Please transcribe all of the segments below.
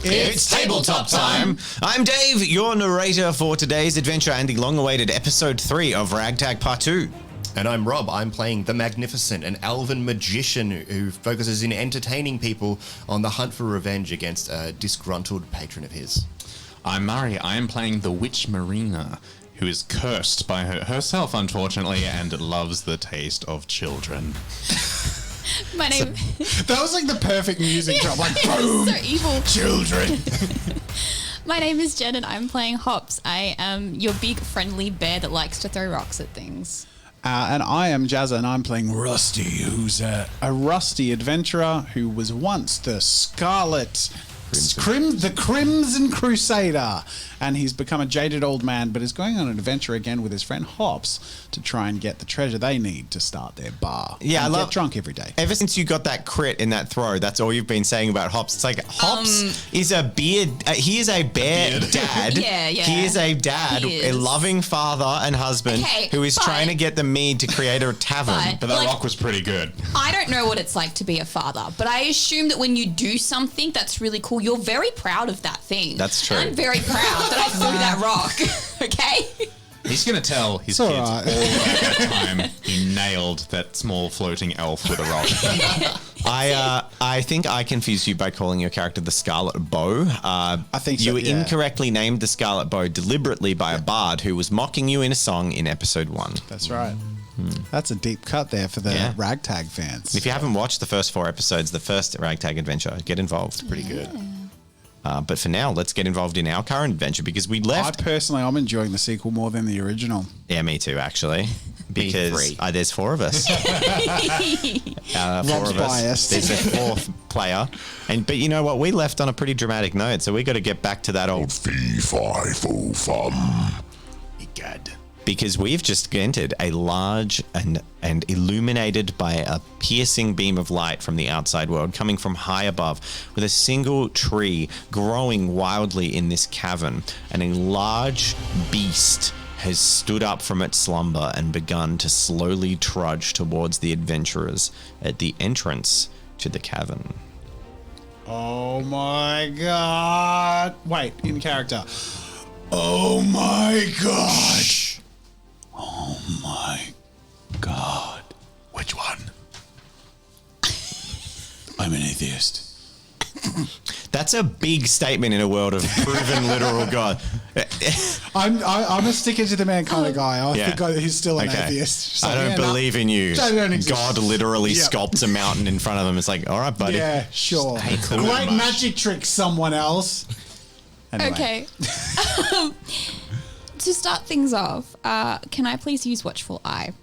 It's tabletop time. I'm Dave, your narrator for today's adventure and the long-awaited episode 3 of RAGTAG Part 2. And I'm Rob. I'm playing the Magnificent, an elven magician who focuses in entertaining people on the hunt for revenge against a disgruntled patron of his. I'm Murray. I am playing the Witch Marina, who is cursed by herself, unfortunately, and loves the taste of children. My name... That was like the perfect music drop. Like, boom! So evil. Children! My name is Jen and I'm playing Hops. I am your big friendly bear that likes to throw rocks at things. And I am Jazza and I'm playing Rusty, who's a rusty adventurer who was once the Crimson Crusader. And he's become a jaded old man, but is going on an adventure again with his friend Hops to try and get the treasure they need to start their bar. Yeah, and get drunk every day. Ever since you got that crit in that throw, that's all you've been saying about Hops. It's like, Hops is a beard. He is a bear dad. Yeah. He is a dad, a loving father and husband who is trying to get the mead to create a tavern. But that rock was pretty good. I don't know what it's like to be a father, but I assume that when you do something that's really cool, you're very proud of that thing. That's true. And I'm very proud that I threw that rock. Okay? He's going to tell his kids all about that time he nailed that small floating elf with a rock. I think I confused you by calling your character the Scarlet Bow. I think so, you yeah. incorrectly named the Scarlet Bow deliberately by a bard who was mocking you in a song in episode 1. That's right. That's a deep cut there for the Ragtag fans. If you haven't watched the first 4 episodes, the first Ragtag adventure, get involved. Pretty good. But for now, let's get involved in our current adventure because we left. I'm enjoying the sequel more than the original. Yeah, me too, actually. Because there's 4 of us. 4 Rob's of us. biased. There's a 4th player. But you know what? We left on a pretty dramatic note, so we got to get back to that old fee, fi, fo, fum. Egad. Because we've just entered a large and illuminated by a piercing beam of light from the outside world coming from high above, with a single tree growing wildly in this cavern, and a large beast has stood up from its slumber and begun to slowly trudge towards the adventurers at the entrance to the cavern. Oh my god. Wait, in character. Oh my god. Oh my god. Which one? I'm an atheist. That's a big statement in a world of proven literal God. I'm a sticker to the man kind of guy. I think he's still an atheist. So, I don't believe in you. Don't God literally sculpts a mountain in front of him. It's like, all right, buddy. Yeah, sure. Hey, cool. Great magic trick, someone else. Anyway. Okay. To start things off, can I please use Watchful Eye?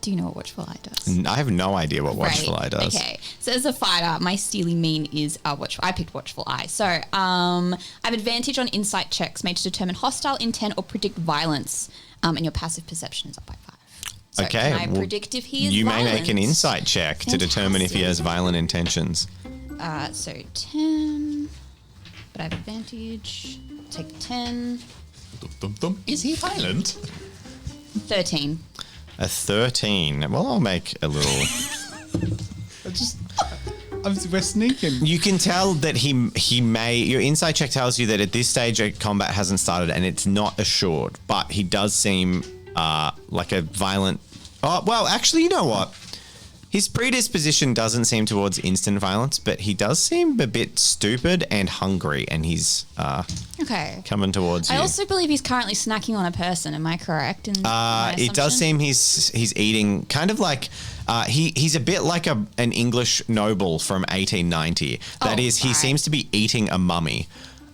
Do you know what Watchful Eye does? I have no idea what Watchful Eye does. Okay. So as a fighter, my steely mean is Watchful. I picked Watchful Eye. So I have advantage on insight checks made to determine hostile intent or predict violence, and your passive perception is up by 5. So okay. Can I predict if he is You violent? may make an insight check to determine if he has violent intentions. So 10, but I have advantage. Take the 10. Is he violent? 13. A 13. Well, I'll make a little... We're sneaking. You can tell that he may... Your insight check tells you that at this stage, combat hasn't started and it's not assured, but he does seem like a violent... Oh, well, actually, you know what? His predisposition doesn't seem towards instant violence, but he does seem a bit stupid and hungry, and he's coming towards you. I also believe he's currently snacking on a person. Am I correct? It does seem he's eating kind of like he's a bit like an English noble from 1890. That is, he seems to be eating a mummy.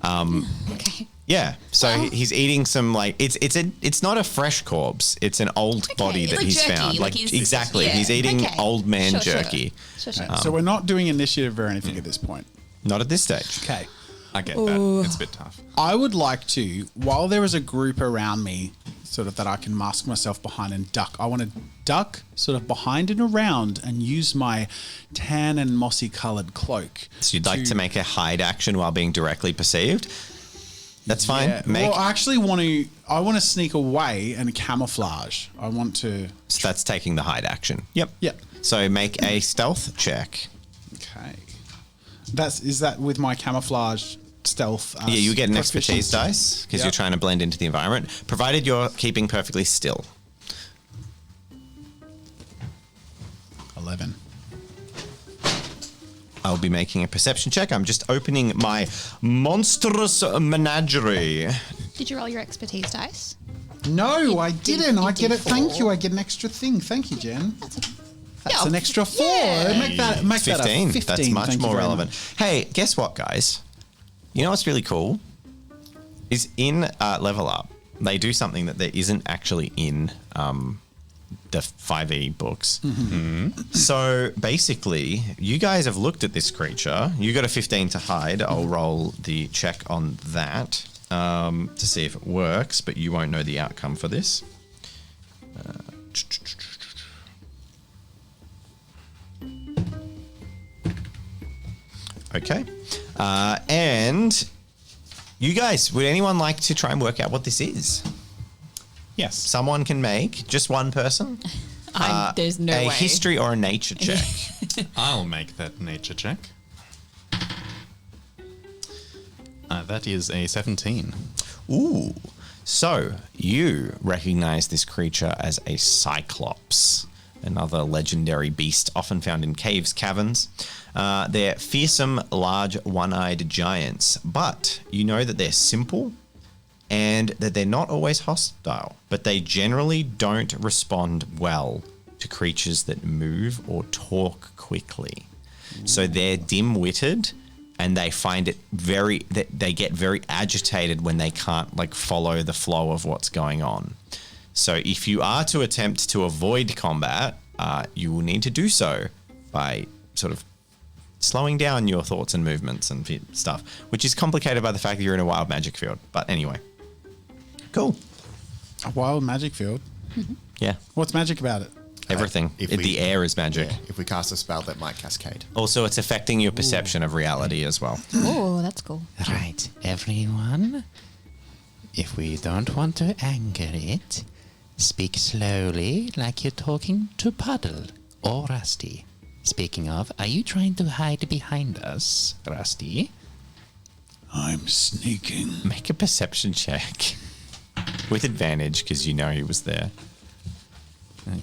Okay. Yeah, so he's eating some it's not a fresh corpse. It's an old body that he's jerky, found. Exactly, yeah. he's eating old man jerky. Sure. So we're not doing initiative or anything at this point. Not at this stage. Okay. I get that. It's a bit tough. I would like to, while there is a group around me, sort of that I can mask myself behind and duck. I want to duck sort of behind and around and use my tan and mossy coloured cloak. So you'd like to make a hide action while being directly perceived? That's fine. Yeah. Well, I actually want to sneak away and camouflage. I want to... So that's taking the hide action. Yep. Yep. So make a stealth check. Okay. Is that with my camouflage stealth? Yeah, you get an proficiency? expertise dice because Yep. you're trying to blend into the environment, provided you're keeping perfectly still. 11. I'll be making a perception check. I'm just opening my monstrous menagerie. Did you roll your expertise dice? No, I didn't. I get it. four. Thank you. I get an extra thing. Thank you, Jen. That's an extra 4. Yeah. Make that a 15. That's much Thank you more very relevant. much. Hey, guess what, guys? You know what's really cool? Is in Level Up, they do something that there isn't actually in the 5e books. So basically, you guys have looked at this creature. You got a 15 to hide. I'll roll the check on that to see if it works, but you won't know the outcome for this. Okay. And you guys, would anyone like to try and work out what this is? Yes. Someone can make, just one person, There's no a way. history or a nature check. I'll make that nature check. That is a 17. Ooh. So you recognize this creature as a cyclops, another legendary beast often found in caves, caverns. They're fearsome, large, one-eyed giants, but you know that they're simple and that they're not always hostile, but they generally don't respond well to creatures that move or talk quickly. So they're dim-witted and they find it they get very agitated when they can't like follow the flow of what's going on. So if you are to attempt to avoid combat, you will need to do so by sort of slowing down your thoughts and movements and stuff, which is complicated by the fact that you're in a wild magic field. But anyway, cool. A wild magic field. Yeah, What's magic about it? everything. The air is magic. Yeah, if we cast a spell that might cascade. Also, it's affecting your perception of reality as well. Oh, that's cool. Right, everyone. If we don't want to anger it, speak slowly like you're talking to Puddle or Rusty. Speaking of, are you trying to hide behind us, Rusty? I'm sneaking. Make a perception check with advantage because you know he was there.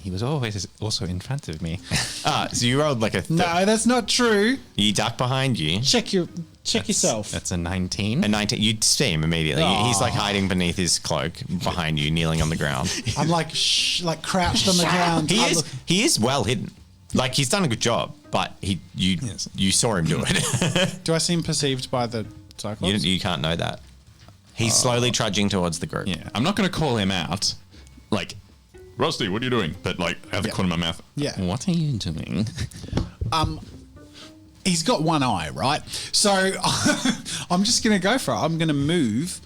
He was always also in front of me. So you rolled like a No, that's not true. You duck behind you. Check yourself. That's a 19. A 19. You'd see him immediately. He's like hiding beneath his cloak behind you, kneeling on the ground. I'm like crouched on the ground. He is well hidden. Like he's done a good job, but you saw him do it. Do I seem perceived by the cyclops? you can't know that. He's slowly trudging towards the group. Yeah, I'm not going to call him out. Like, Rusty, what are you doing? But like, I have the corner of my mouth. Yeah. What are you doing? He's got one eye, right? So I'm just going to go for it. I'm going to move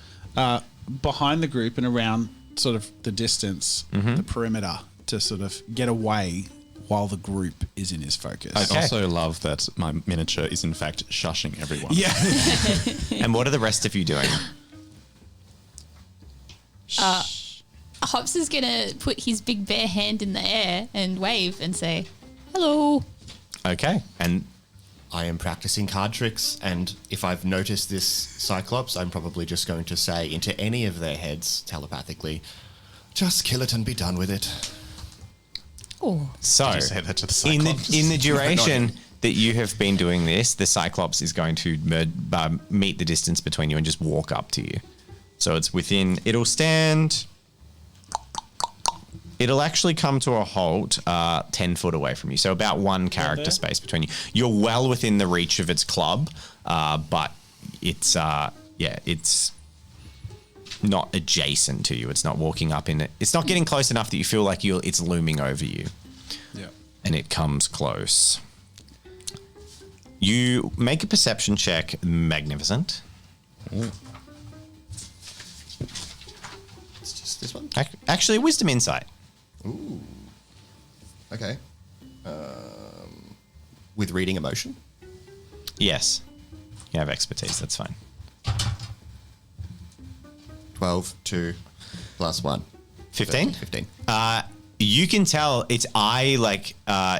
behind the group and around sort of the distance, the perimeter, to sort of get away while the group is in his focus. I also love that my miniature is in fact shushing everyone. Yeah. And what are the rest of you doing? Hops is going to put his big bare hand in the air and wave and say, hello. Okay. And I am practicing card tricks, and if I've noticed this cyclops, I'm probably just going to say into any of their heads telepathically, just kill it and be done with it. Oh, so Did you say that to the in Cyclops? the duration that you have been doing this, the Cyclops is going to meet the distance between you and just walk up to you. So it's within. It'll stand. It'll actually come to a halt 10 foot away from you. So about one character space between you. You're well within the reach of its club, but it's it's not adjacent to you. It's not walking up in it. It's not getting close enough that you feel like it's looming over you. Yeah. And it comes close. You make a perception check, magnificent. It's just this one? Actually, wisdom insight. Ooh. Okay. With reading emotion? Yes. You have expertise, that's fine. 12, 2, plus 1. 15? 15. You can tell its eye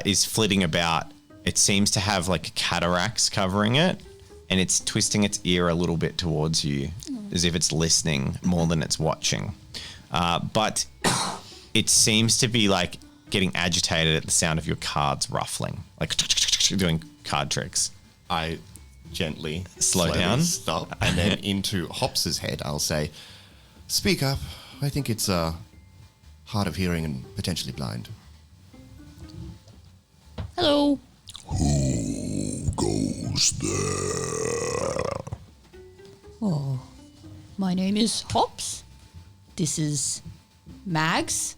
is flitting about. It seems to have like cataracts covering it. and it's twisting its ear a little bit towards you, as if it's listening more than it's watching. But it seems to be like getting agitated at the sound of your cards ruffling, like doing card tricks. I gently Slow down. stop, and then into Hops's head, I'll say, "Speak up. I think it's hard of hearing and potentially blind." Hello. Who goes there? Oh, my name is Hops. This is Mags.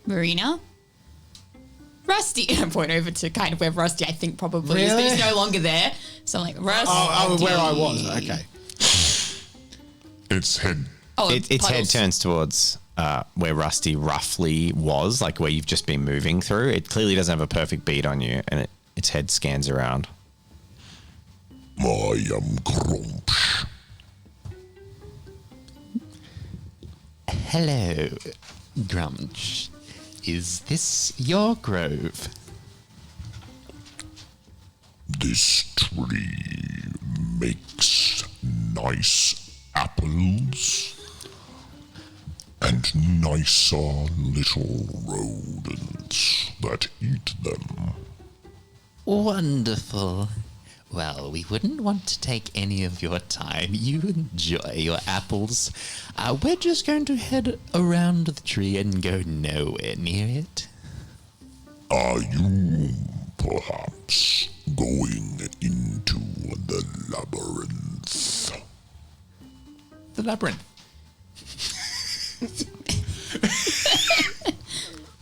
Marina. Rusty. I point over to kind of where Rusty I think probably is, but he's no longer there. So I'm like, Rusty. Oh, where I was. Okay. Its head. Oh, Its head Puddles. turns towards where Rusty roughly was, like where you've just been moving through. It clearly doesn't have a perfect beat on you, and its head scans around. I am Grumsh. Hello, Grumsh. Is this your grove? This tree makes nice apples and nicer little rodents that eat them. Wonderful. Well, we wouldn't want to take any of your time. You enjoy your apples. We're just going to head around the tree and go nowhere near it. Are you perhaps going into the labyrinth? The labyrinth.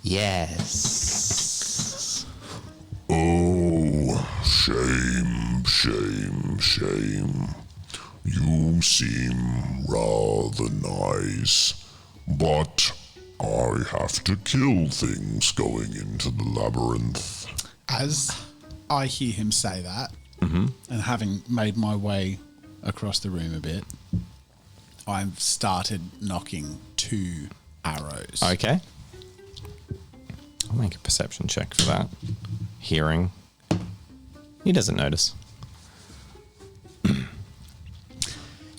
Yes. Oh, shame, shame, shame. You seem rather nice, but I have to kill things going into the labyrinth. As I hear him say that, and having made my way across the room a bit, I've started knocking 2 arrows. Okay. I'll make a perception check for that. Hearing. He doesn't notice.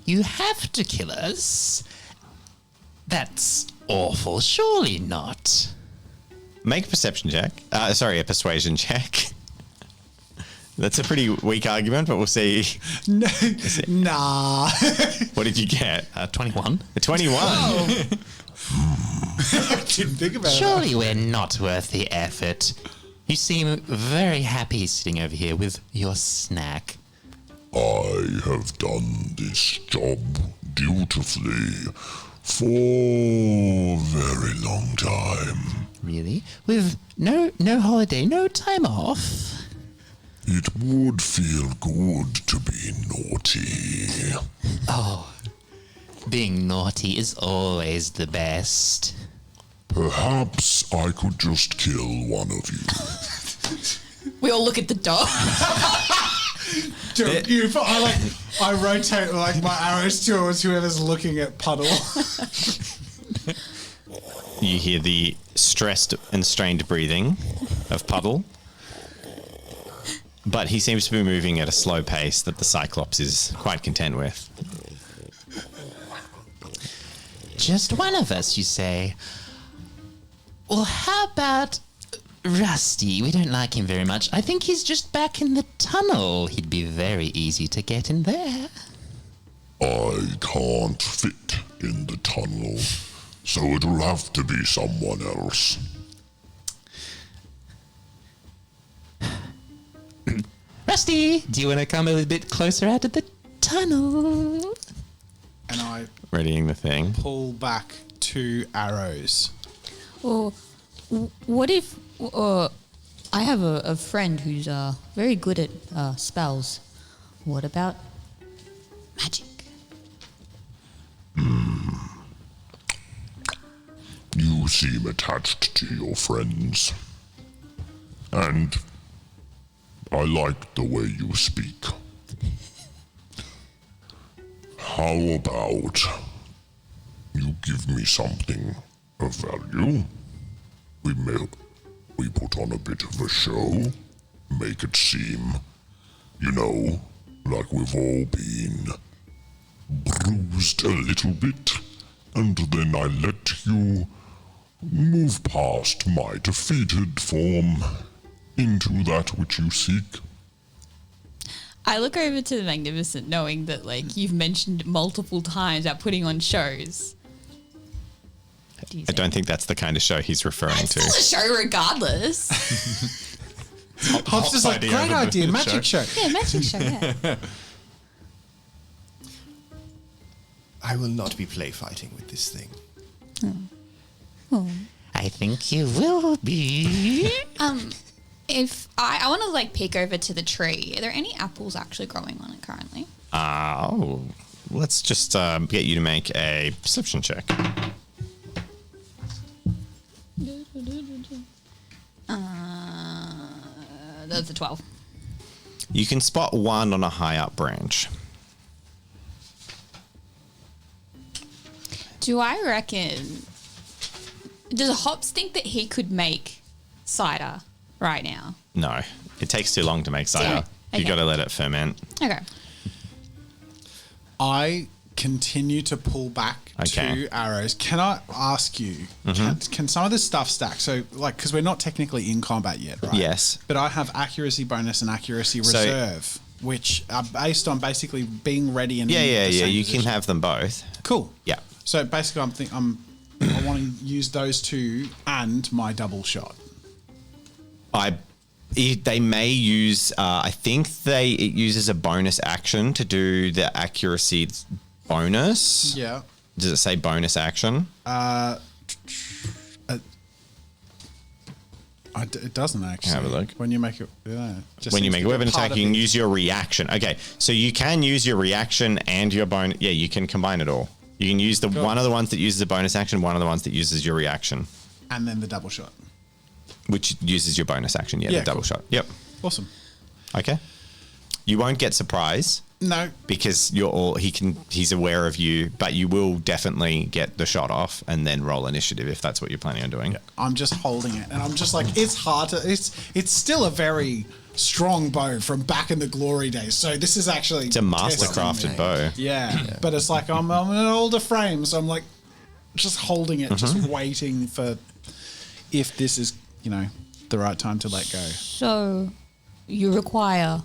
You have to kill us? That's awful. Surely not. Make a perception check. Sorry, a persuasion check. That's a pretty weak argument, but we'll see. No, nah. What did you get? 21. A 21. Didn't think about Surely we're not worth the effort. You seem very happy sitting over here with your snack. I have done this job dutifully for a very long time. Really? With no holiday, no time off? It would feel good to be naughty. Being naughty is always the best. Perhaps I could just kill one of you. We all look at the dog. I rotate like my arrows towards whoever's looking at Puddle. You hear the stressed and strained breathing of Puddle. But he seems to be moving at a slow pace that the Cyclops is quite content with. Just one of us, you say? Well, how about Rusty? We don't like him very much. I think he's just back in the tunnel. He'd be very easy to get in there. I can't fit in the tunnel, so it'll have to be someone else. Rusty, do you want to come a little bit closer out of the tunnel? And I Readying the thing. pull back 2 arrows. Or what if I have a friend who's very good at spells? What about magic? You seem attached to your friends. And I like the way you speak. How about you give me something of value? We put on a bit of a show, make it seem, like we've all been bruised a little bit, and then I let you move past my defeated form into that which you seek. I look over to the Magnificent knowing that, like, you've mentioned multiple times about putting on shows. I don't think that's the kind of show he's referring It's to. still a show regardless. Hops is like, idea great of the idea, show. magic show. Yeah, magic show, yeah. I will not be play fighting with this thing. I think you will be. If I want to, like, peek over to the tree, are there any apples actually growing on it currently? Let's just get you to make a perception check. That's a 12. You can spot one on a high up branch. Do I reckon... Does Hops think that he could make cider right now? No, it takes too long to make Damn cider. it. You Okay. got to let it ferment. Okay. I continue to pull back Okay. 2 arrows. Can I ask you, can some of this stuff stack? So, like, because we're not technically in combat yet, right? Yes. But I have accuracy bonus and accuracy So- reserve, which are based on basically being ready and Yeah, in yeah, the yeah. same You position. can have them both. Cool. Yeah. So basically, I want to use those 2 and my double shot. They may use. I think it uses a bonus action to do the accuracy bonus. Yeah. Does it say bonus action? It doesn't actually. Have a look. When you make it, yeah. Just When you seems make to a be weapon part attack, of you can the- use your reaction. Okay, so you can use your reaction and your bonus. Yeah, you can combine it all. You can use one of the ones that uses a bonus action, one of the ones that uses your reaction, and then the double shot. which uses your bonus action. Yeah, Yeah, the double cool. shot. Yep. Awesome. Okay. You won't get surprise No. because he's aware of you, but you will definitely get the shot off and then roll initiative if that's what you're planning on doing. I'm just holding it, and I'm just like, it's hard to. It's still a very strong bow from back in the glory days. So this is actually It's a master testing crafted me. bow. Yeah, but it's like I'm in an older frame, so I'm like just holding it, just waiting for if this is the right time to let go. So, you require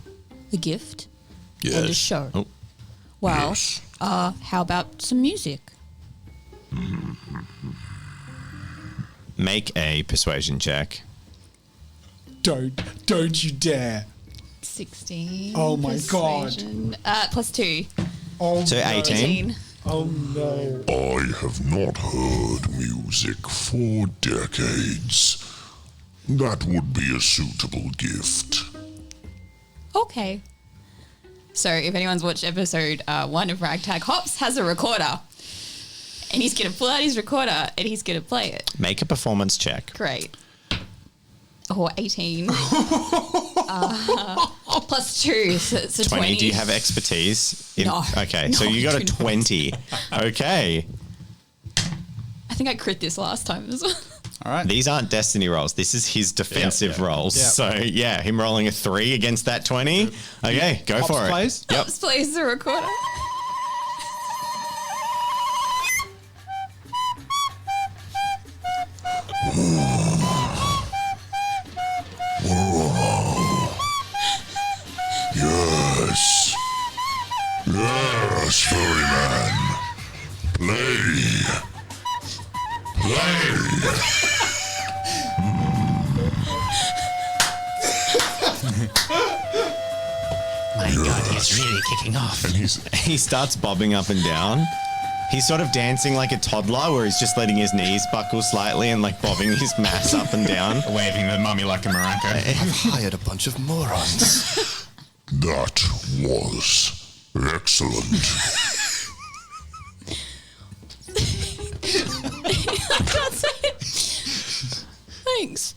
the gift and a show. Oh. Well, Yes. how about some music? Make a persuasion check. Don't you dare! 16. Oh my God. persuasion. Plus 2. Oh, So no. 18. Oh no! I have not heard music for decades. That would be a suitable gift. Okay. So, if anyone's watched episode 1 of Ragtag, Hops has a recorder. And he's going to pull out his recorder and he's going to play it. Make a performance check. Great. Oh, 18. Plus 2, so it's a 20. Do you have expertise? No. Okay, No, so you I got a do not. 20. Okay. I think I crit this last time as well. All right. These aren't destiny rolls. This is his defensive rolls. Yep. So, yeah, him rolling a 3 against that 20. Okay, go Hops for it. plays? Yep. Hops plays the recorder. Yes. Yes, ferryman. Play. My God, he's really kicking off. He starts bobbing up and down. He's sort of dancing like a toddler where he's just letting his knees buckle slightly and like bobbing his mass up and down. Waving the mummy like a maraca. I've hired a bunch of morons. That was excellent. Can't say it. Thanks.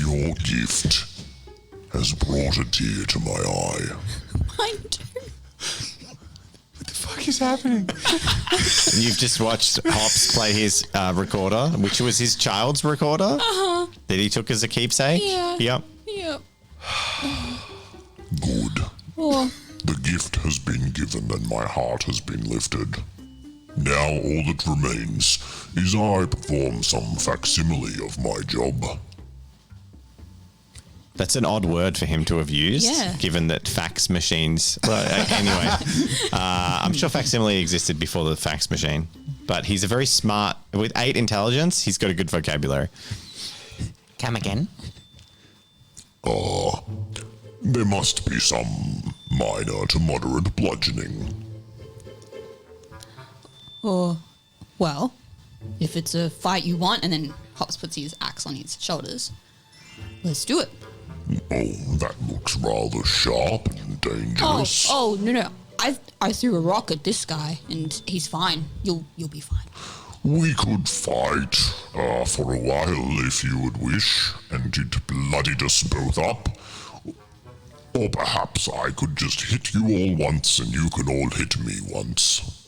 Your gift has brought a tear to my eye. Mine too. What the fuck is happening? You've just watched Hops play his recorder, which was his child's recorder that he took as a keepsake. Yeah. Yep. Yep. Good. Oh, The gift has been given and my heart has been lifted. Now all that remains is I perform some facsimile of my job. That's an odd word for him to have used, Yeah. given that fax machines... Well, anyway, I'm sure facsimile existed before the fax machine, but he's a very smart... With 8 intelligence, he's got a good vocabulary. Come again? There must be some minor to moderate bludgeoning. Well, if it's a fight you want, and then Hops puts his axe on his shoulders, let's do it. Oh, that looks rather sharp and dangerous. No. I threw a rock at this guy, and he's fine. You'll be fine. We could fight for a while if you would wish, and it bloodied us both up. Or perhaps I could just hit you all once and you can all hit me once.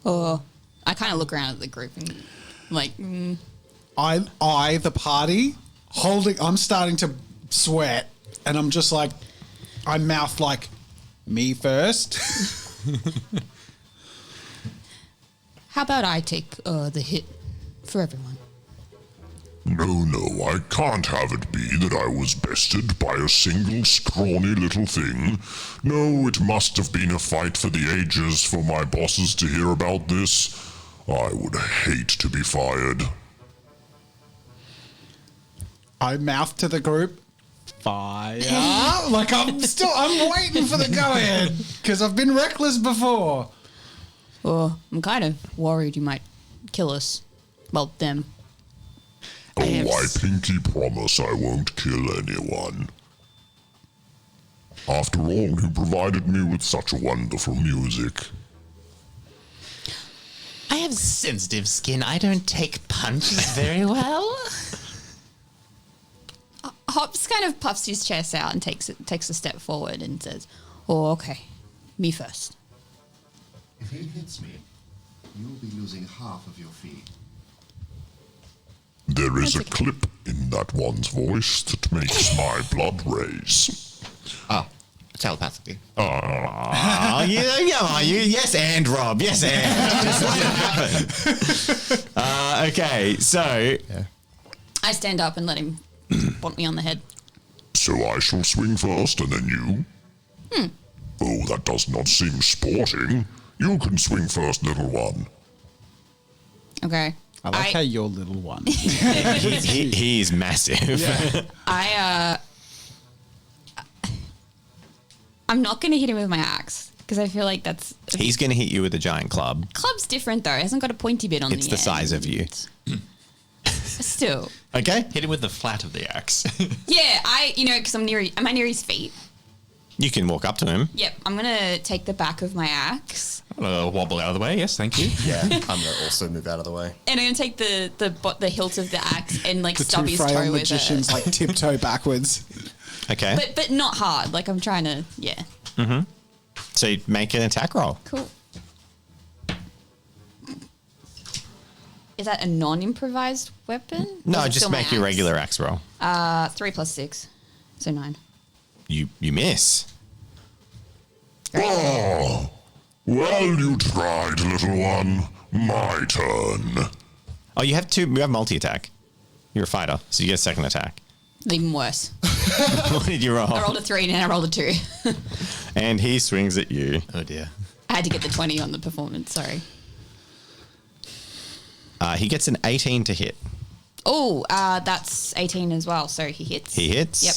I kind of look around at the group and like, I, the party, I'm starting to sweat, and I'm just like, I mouth like, me first. how about I take the hit for everyone? No, I can't have it be that I was bested by a single scrawny little thing. No, it must have been a fight for the ages for my bosses to hear about this. I would hate to be fired. I mouth to the group, fire. Like I'm waiting for the go ahead because I've been reckless before. I'm kind of worried you might kill us. Well, them. Oh, I pinky promise I won't kill anyone. After all, you provided me with such wonderful music. I have sensitive skin. I don't take punches very well. Hops kind of puffs his chest out and takes a step forward and says, "Oh, okay, me first." If he hits me, you'll be losing half of your fee. There is a clip in that one's voice that makes my blood raise. Telepathically. Yes, and Rob. Yes, and. Just let it happen. Okay, so... I stand up and let him bonk me on the head. So I shall swing first and then you? Oh, that does not seem sporting. You can swing first, little one. Okay. I like how you're little one. He's massive. I'm not going to hit him with my axe because I feel like that's... He's going to hit you with a giant club. Club's different though. It hasn't got a pointy bit on It's the the end. size of you. Still. Okay. Hit him with the flat of the axe. Yeah, because am I near his feet? You can walk up to him. Yep, I'm going to take the back of my axe. Wobble out of the way. Yes, thank you. Yeah, I'm going to also move out of the way. And I'm going to take the hilt of the axe and like The stub two his frail toe with magicians it. like tiptoe backwards. Okay. But not hard. Like I'm trying to, yeah. So you make an attack roll. Cool. Is that a non-improvised weapon? Or No, is it just still my make your axe? regular axe roll. 3 + 6. So 9. You miss. Oh, well, you tried, little one. My turn. Oh, you have multi-attack. You're a fighter, so you get a second attack. Even worse. What did you roll? I rolled a 3 and then I rolled a 2. And he swings at you. Oh dear. I had to get the 20 on the performance, sorry. He gets an 18 to hit. Oh, that's 18 as well, so he hits. He hits. Yep.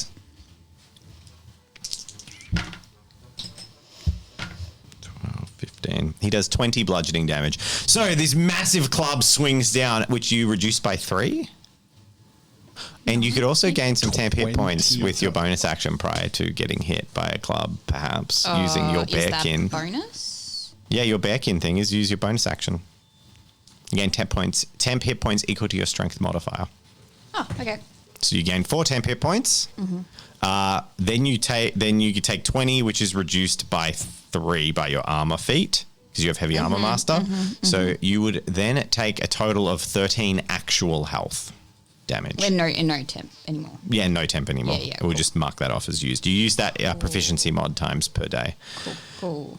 12, 15. He does 20 bludgeoning damage. So this massive club swings down, which you reduce by 3. And you could also gain some temp hit points with your bonus action prior to getting hit by a club, perhaps, using your Is that bearkin. bonus? Yeah, your bearkin thing is use your bonus action. You gain 10 hit points equal to your strength modifier. Oh, okay. So you gain 4 temp hit points. Then you take 20, which is reduced by 3 by your armor feat because you have heavy armor master. So you would then take a total of 13 actual health. damage. We're in no temp anymore. Yeah, no temp anymore. Yeah, We'll cool. just mark that off as used. You use that proficiency mod times per day. Cool.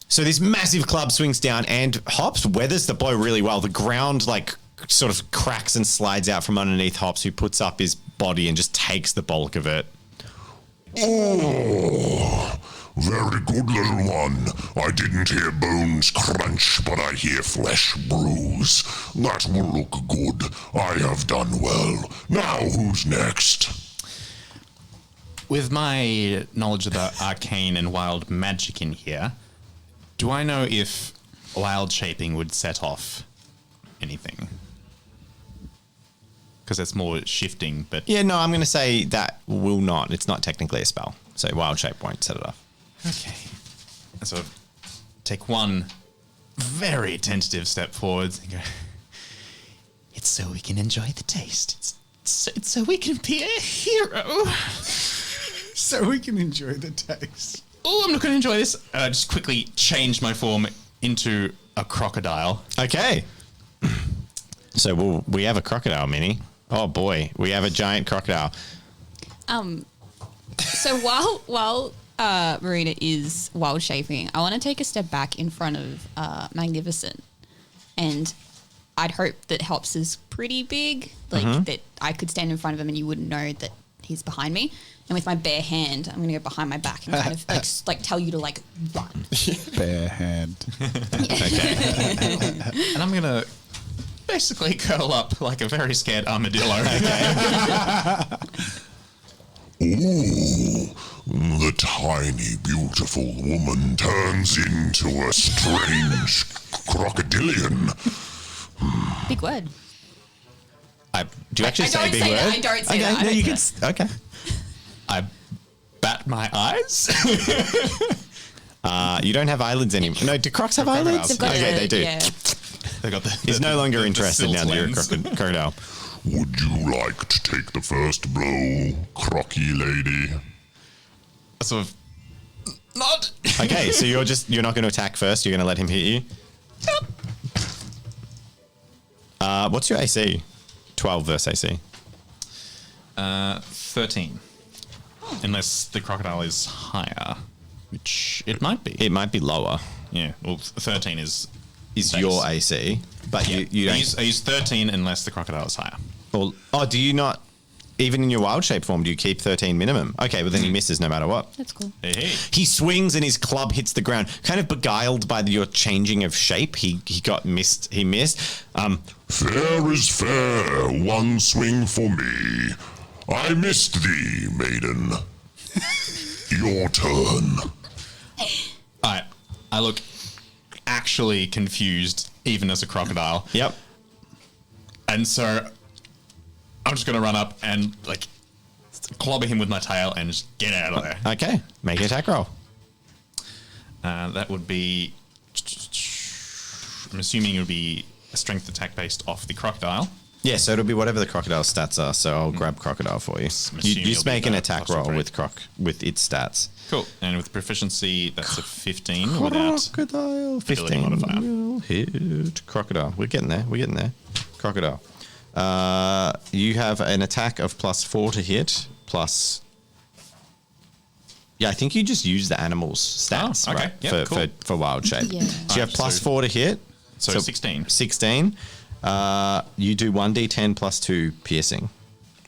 So this massive club swings down and Hops weathers the blow really well. The ground like sort of cracks and slides out from underneath Hops, who puts up his body and just takes the bulk of it. Oh, very good, little one. I didn't hear bones crunch, but I hear flesh bruise. That will look good. I have done well. Now, who's next? With my knowledge of the arcane and wild magic in here, do I know if wild shaping would set off anything? Because it's more shifting, but... Yeah, no, I'm going to say that will not. It's not technically a spell. So wild shape won't set it off. Okay. So take one very tentative step forwards and go, it's so we can enjoy the taste. It's so we can be a hero. So we can enjoy the taste. Oh, I'm not going to enjoy this. Just quickly change my form into a crocodile. Okay. So we have a crocodile, Minnie. Oh boy, we have a giant crocodile. So while Marina is wild shaping, I want to take a step back in front of Magnificent, and I'd hope that Hops is pretty big, like that I could stand in front of him and you wouldn't know that he's behind me. And with my bare hand, I'm going to go behind my back and kind of like tell you to like run. Bare hand. And I'm going to basically curl up like a very scared armadillo. Ooh, the tiny, beautiful woman turns into a strange crocodilian. Big word. Do you actually I say don't big say word? that. I don't say okay, that. I No, don't you say can. Okay. I bat my eyes. You don't have eyelids anymore. No, do crocs have eyelids? They've got Okay, they do. Yeah. They got the, He's no longer interested now that you're a silt crocodile. Would you like to take the first blow, crocky lady? sort of nod. Okay, so you're not going to attack first. You're going to let him hit you. What's your AC? 12 versus AC. 13. Unless the crocodile is higher, which it might be. It might be lower. Yeah, well, 13 is Is base. your AC, but Yeah. you I don't. use 13 unless the crocodile is higher. Well, do you not? Even in your wild shape form, do you keep 13 minimum? Okay, well then he misses no matter what. That's cool. Hey. He swings and his club hits the ground, kind of beguiled by your changing of shape. He got missed. He missed. Fair is fair, one swing for me. I missed thee, maiden. Your turn. Alright, I look actually confused, even as a crocodile. Yep. And so I'm just going to run up and like clobber him with my tail and just get out of there. Okay, make an attack roll. That would be, I'm assuming it would be a strength attack based off the crocodile. Yeah, so it'll be whatever the crocodile stats are. So I'll grab crocodile for you. You assuming just it'll be make an the attack plus roll three. with its stats. Cool. And with proficiency, that's a 15 without Crocodile, ability 15 modifier. will hit. Crocodile. We're getting there. Crocodile. You have an attack of +4 to hit, plus. Yeah, I think you just use the animal's stats, Oh, okay. right? Yep, cool. For wild shape. Yeah. So you have Alright, so- +4 to hit. So 16. 16. You do 1d10 +2 piercing,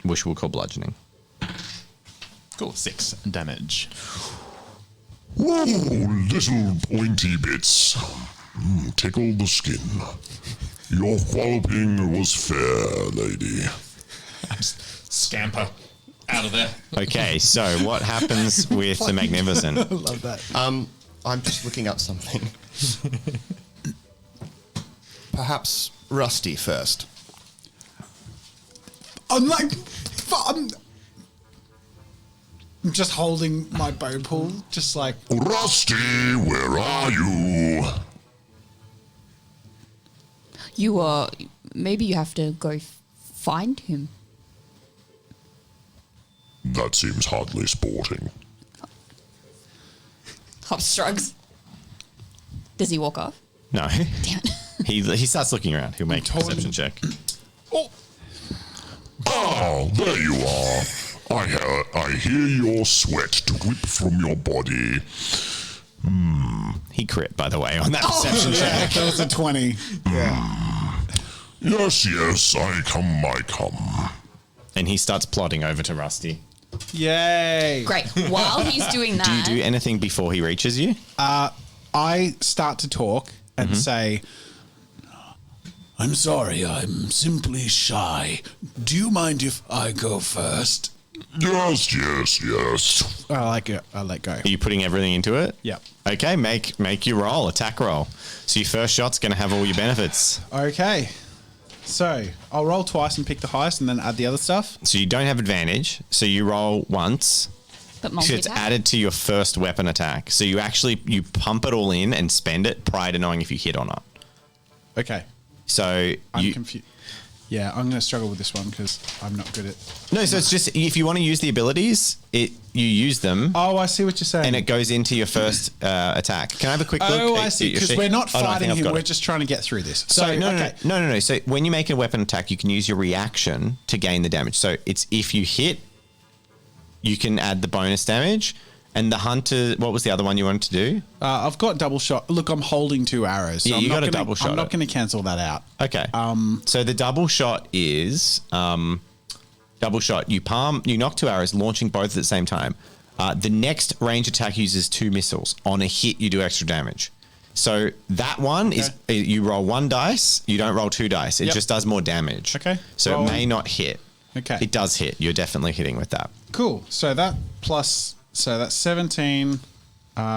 which we'll call bludgeoning. Cool. 6 damage. Whoa, little pointy bits. Tickle the skin. Your walloping was fair, lady. Scamper out of there. Okay, so what happens with the Magnificent? Love that. I'm just looking up something. Perhaps Rusty first. I'm like, I'm just holding my bow pull, just like, Rusty, where are you? You are. Maybe you have to go find him. That seems hardly sporting. Hop shrugs. Does he walk off? No. Damn it. He starts looking around. He'll make a perception check. there you are. I hear your sweat drip from your body. He crit, by the way, on that perception check. That was a 20. Yes, I come. And he starts plodding over to Rusty. Yay. Great. While he's doing that, Do you do anything before he reaches you? I start to talk and say, I'm sorry, I'm simply shy. Do you mind if I go first? Yes. I let go. Are you putting everything into it? Yep. Okay, make your roll, attack roll. So your first shot's going to have all your benefits. Okay. So I'll roll twice and pick the highest and then add the other stuff. So you don't have advantage. So you roll once. but So it's multi-attack. added to your first weapon attack. So you pump it all in and spend it prior to knowing if you hit or not. Okay. So I'm confused. Yeah, I'm going to struggle with this one because I'm not good at... No, so it's just if you want to use the abilities, you use them. Oh, I see what you're saying. And it goes into your first attack. Can I have a quick look? Oh, at I see. your Because sheet? we're not Oh, no, I think fighting I've him. got We're it. just trying to get through this. So no. So when you make a weapon attack, you can use your reaction to gain the damage. So it's if you hit, you can add the bonus damage. And the hunter, what was the other one you wanted to do? I've got double shot. Look, I'm holding 2 arrows. So Yeah, I'm you not got a gonna- double shot I'm not it. going to cancel that out. Okay. So the double shot is double shot. You knock 2 arrows, launching both at the same time. The next range attack uses 2 missiles. On a hit, you do extra damage. So that one is you roll 1 dice. You don't roll 2 dice. It Yep. just does more damage. Okay. So Roll. it may not hit. Okay. It does hit. You're definitely hitting with that. Cool. So that plus... So that's 17...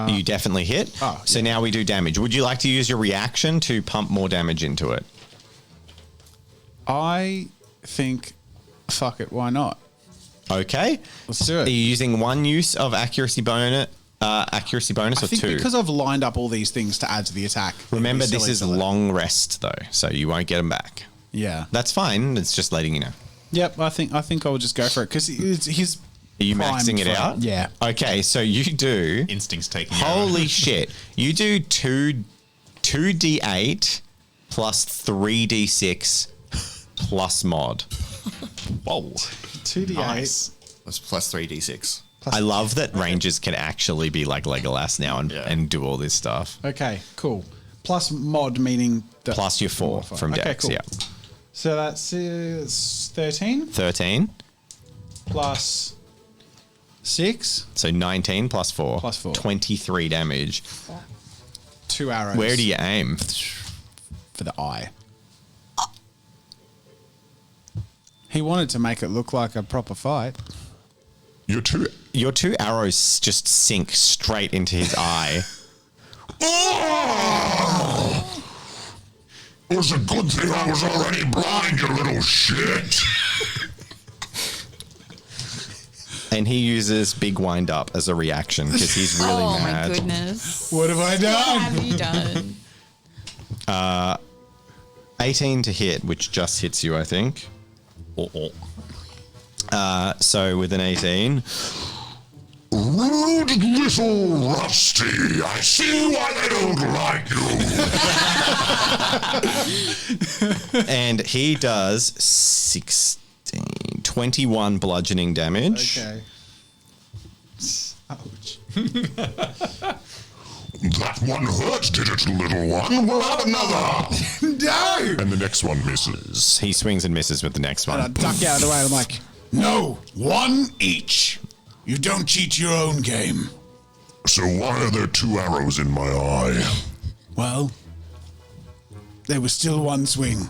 You definitely hit. So now we do damage. Would you like to use your reaction to pump more damage into it? I think... Fuck it, why not? Okay. Let's do it. Are you using 1 use of accuracy bonus I or think 2? because I've lined up all these things to add to the attack. it'd be Remember, this silly is to let- long rest though, so you won't get them back. Yeah. That's fine. It's just letting you know. Yep, I think I'll just go for it because he's... Are you primed maxing it for it. out? Yeah. Okay, so you do. Instincts taking over. Holy shit! You do 2d8 plus 3d6 plus mod. Whoa. 2d8. Nice. That's plus 3d6. I love that rangers can actually be like Legolas now and do all this stuff. Okay, cool. Plus mod meaning... The Plus your 4 from okay, Dex, cool. yeah. So that's 13 13, plus 6, so 19 plus 4. Plus 4. 23 damage. 2 arrows. Where do you aim? For the eye. He wanted to make it look like a proper fight. Your 2 Your 2 arrows just sink straight into his eye. It was a good thing I was already blind, you little shit. And he uses big wind up as a reaction because he's really Oh mad. my goodness. What have I done? What have you done? 18 to hit, which just hits you, I think. So with an 18, Rude little Rusty. I see why they don't like you. and he does 21 bludgeoning damage. Okay. Ouch. That one hurt, did it, little one? We'll have another. No! And the next one misses. He swings and misses with the next And I one. duck out of the way. I'm like, No, 1 each. You don't cheat your own game. So why are there 2 arrows in my eye? well, there was still one swing.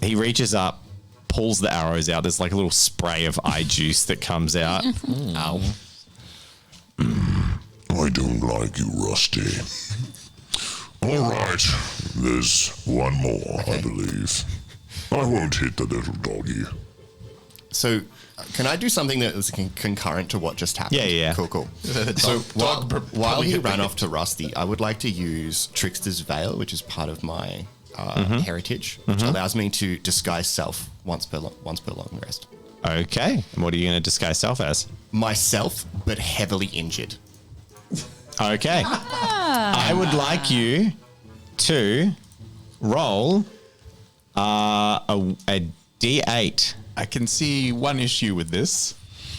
He reaches up, pulls the arrows out. There's like a little spray of eye juice that comes out. Ow. I don't like you, Rusty. All right, there's one more, I believe. I won't hit the little doggy. So, can I do something that is concurrent to what just happened? Yeah. Cool. So while he ran off to Rusty, I would like to use Trickster's Veil, which is part of my heritage, which allows me to disguise self once per long rest. Okay. And what are you going to disguise self as? Myself, but heavily injured. Okay. I would like you to roll a D8 I can see one issue with this.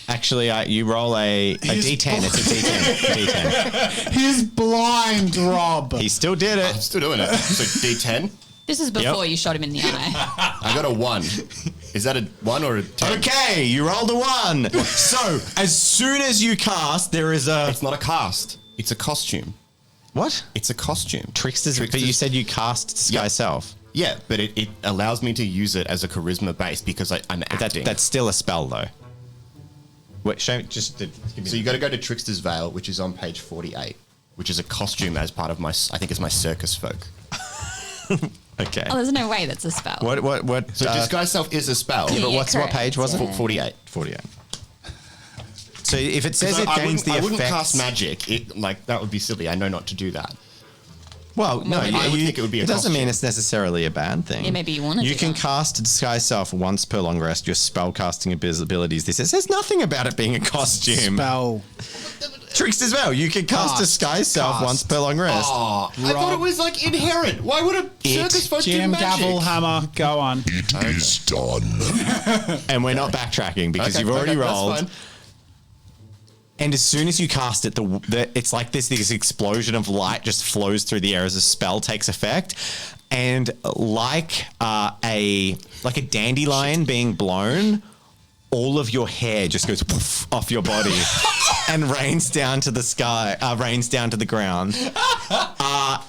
Actually, you roll a D10. It's a D10. D10. He's blind, Rob. He still did it. I'm still doing it. So D10. This is before Yep. you shot him in the eye. I got a 1. Is that a 1 or a 10? Okay, you rolled a 1. So, as soon as you cast, there is a... It's not a cast. It's a costume. What? It's a costume. Tricksters, but you said you cast Disguise Self. Yeah, but it allows me to use it as a charisma base because I'm acting. That's still a spell, though. Wait, show me, just give me So you got to go to Trickster's Veil, which is on page 48, which is a costume as part of my, I think it's my circus folk. Okay. Oh, there's no way that's a spell. What? So Disguise Self is a spell. Yeah, what correct. page was it? Yeah. 48. 48. So if it says it I gains the I wouldn't effects... cast magic. That would be silly. I know not to do that. Well, no, I would think it would be a doesn't mean costume. it's necessarily a bad thing. Yeah, maybe you wanna You do can that. cast Disguise Self once per long rest. Your spell casting abilities. It says nothing about it being a costume. Spell. Tricks as well. You can cast Disguise Self Cast. once per long rest. Oh, I thought it was like inherent. Why would a circus folk do Jim, magic? gavel, hammer, go on. It is done. And we're not backtracking because Okay, you've already okay, that's rolled. fine. And as soon as you cast it, it's like this explosion of light just flows through the air as a spell takes effect. And like a dandelion being blown, all of your hair just goes poof off your body and rains down to the sky, rains down to the ground.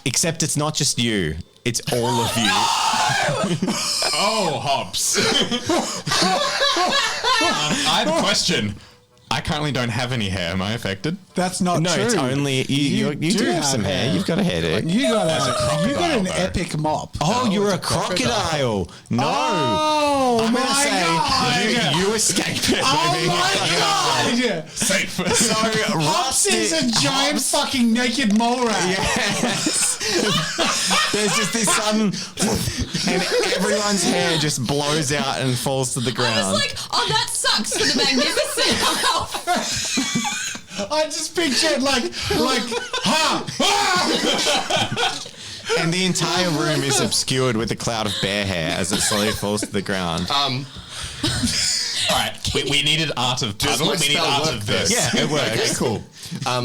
Except it's not just you. It's all of you. Oh, Hobbs. I have a question. I currently don't have any hair. Am I affected? That's not No, true. it's only you do have some hair. You've got a hair. You got an though. epic mop. Oh, you're a crocodile. No. Oh I'm my gonna say god! you escape it, Oh baby. my god! Safe. So Hops is a giant Hops- fucking naked mole rat. Yes. There's just this sudden, and everyone's hair just blows out and falls to the I ground. was like, oh, that sucks for the magnificent. I just pictured like, And the entire room is obscured with a cloud of bear hair as it slowly falls to the ground. All right. We needed art of puzzle. my We need spell art work of this. Yeah, it works. Okay, cool.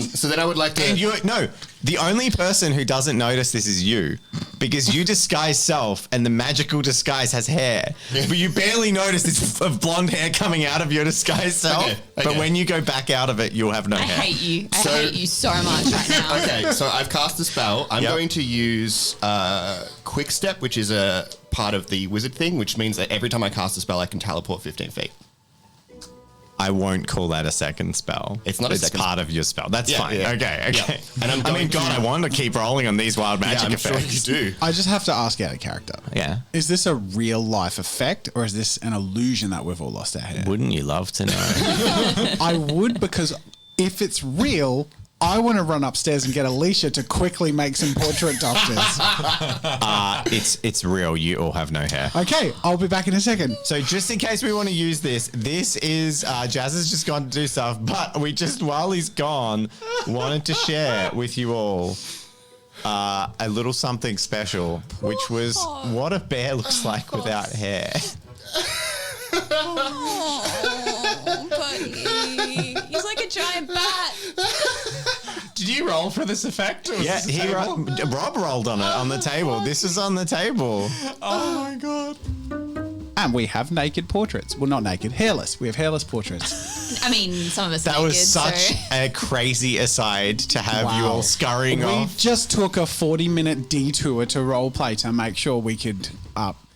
So then I would like to... And the only person who doesn't notice this is you, because you disguise self and the magical disguise has hair, but you barely notice this blonde hair coming out of your disguise self. Okay, But okay. when you go back out of it, you'll have no I hair. hate you. I So- hate you so much right now. Okay, so I've cast a spell. I'm Yep. going to use Quick Step, which is a part of the wizard thing, which means that every time I cast a spell, I can teleport 15 feet. I won't call that a second spell. It's not a second part of your spell. That's Yeah, fine. yeah. Okay. Yeah. And I'm I mean, going God, to- I want to keep rolling on these wild magic I'm effects. sure you do. I just have to ask out of character. Yeah. Is this a real life effect or is this an illusion that we've all lost our hair? Wouldn't you love to know? I would, because if it's real, I want to run upstairs and get Alicia to quickly make some portrait doctors. It's real. You all have no hair. Okay, I'll be back in a second. So just in case we want to use this is Jazz has just gone to do stuff, but we just, while he's gone, wanted to share with you all a little something special, which was what a bear looks like without hair. Oh, buddy. He's like a giant bat. Did you roll for this effect? Or was Yeah, this a table? Rob rolled on it on the table. This is on the table. Oh my god. And we have naked portraits. Well, not naked, hairless. We have hairless portraits. I mean, some of us That naked, was such so. a crazy aside to have you Wow. all scurrying We off. just took a 40-minute detour to roleplay to make sure we could